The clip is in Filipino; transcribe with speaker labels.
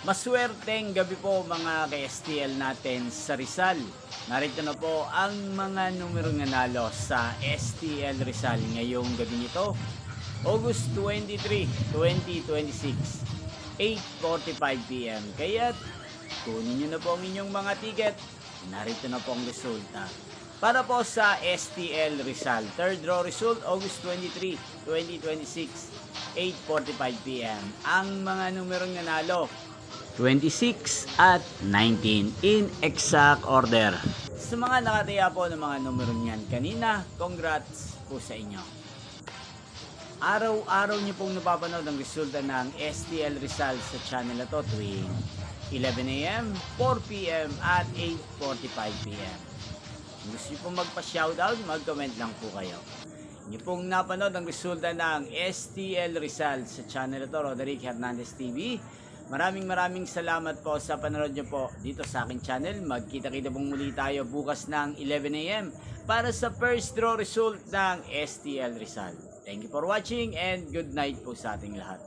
Speaker 1: Maswerteng gabi po mga ka-STL natin sa Rizal. Narito na po ang mga numero nanalo sa STL Rizal ngayong gabi nito, August 23, 2026, 8:45 PM. Kaya kunin nyo na po ang inyong mga ticket. Narito na po ang resulta. Para po sa STL Rizal, third draw result, August 23, 2026, 8:45 PM. Ang mga numero nanalo, 26 at 19 in exact order. Sa mga nakataya po ng mga numero niyan kanina, congrats po sa inyo. Araw-araw niyo pong napapanood ang resulta ng STL Rizal sa channel na to tuwing 11 AM, 4 PM at 8:45 PM. Kung gusto niyo pong magpa-shoutout, mag-comment lang po kayo. Niyo pong napanood ang resulta ng STL Rizal sa channel na to, Roderick Hernandez TV. Maraming salamat po sa panonood nyo po dito sa aking channel. Magkita-kita pong muli tayo bukas ng 11 AM para sa first draw result ng STL Rizal. Thank you for watching and good night po sa ating lahat.